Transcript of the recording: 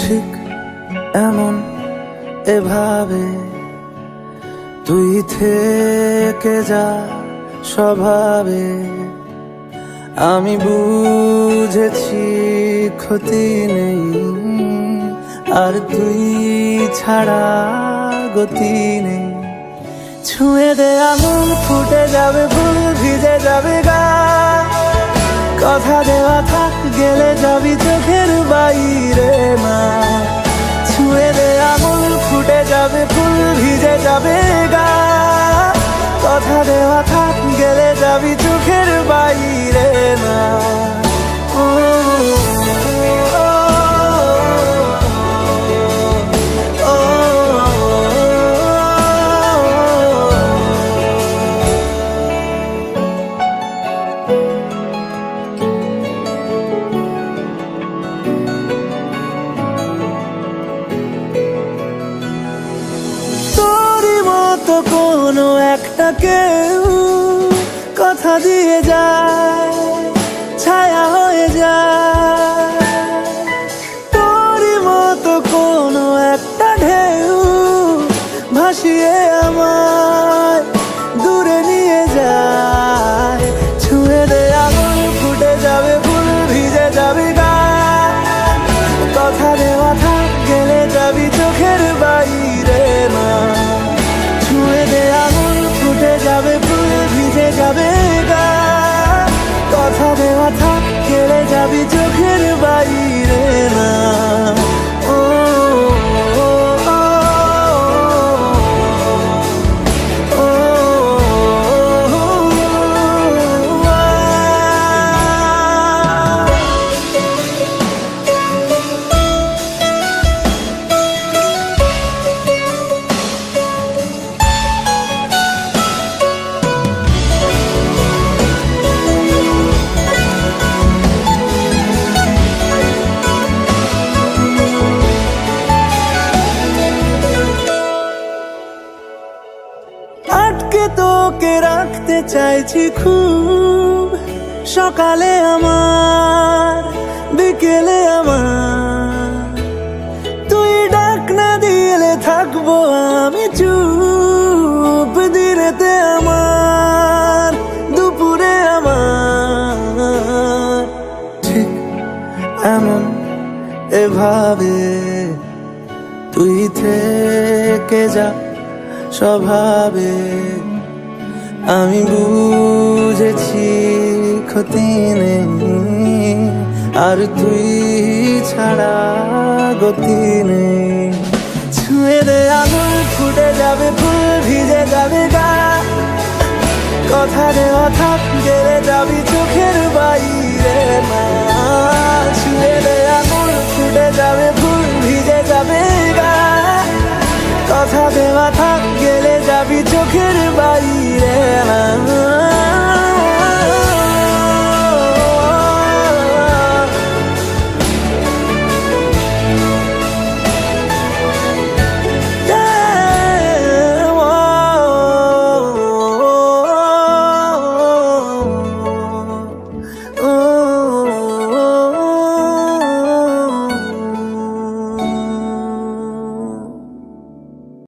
ঠিক এমন এভাবে তুই থেকে যা স্বভাবে। আমি বুঝেছি ক্ষতি নেই, আর তুই ছাড়া গতি নেই। ছুঁয়ে দে আঙুল, ফুটে যাবে ফুল, ভিজে যাবে গা। কথা দেওয়া থাক, গেলে যাবি চোখের বাইরে না। ছুঁয়ে দে আঙুল, ফুটে যাবে ফুল, ভিজে যাবে গা। কথা দেওয়া থাক, গেলে যাবি চোখের বাইরে না। তো কোনো একটা কেউ কথা দিয়ে যায়, ছায়া হয়ে যায়। তোরই মতো কোনো একটা ঢেউ ভাসিয়ে আমায় দূরে নিয়ে যায়। ছুঁয়ে দে আঙুল, ফুটে যাবে ফুল, ভিজে যাবে গা। কথা দেওয়া থাক, গেলে যাবি চোখের বাইরে না। ছুঁয়ে দে আঙুল, ফুটে যাবে ফুল, ভিজে যাবে গা। কথা দেওয়া থাক, গেলে যাবি চোখের বাইরে না। আটকে তোকে রাখতে চাইছি খুব, সকালে আমার, বিকেলে আমার। তুই ডাক না দিলে থাকবো আমি চুপ, দিনেতে আমার, দুপুরে আমার। ঠিক এমন এভাবে তুই থেকে যা স্বভাবে। আমি বুঝেছি ক্ষতি নেই, আর তুই ছাড়া গতি নেই। ছুঁয়ে দে আঙুল, ফুটে যাবে ফুল, ভিজে যাবে গা। কথা দেওয়া থাক, গেলে যাবি চোখের বাইরে না।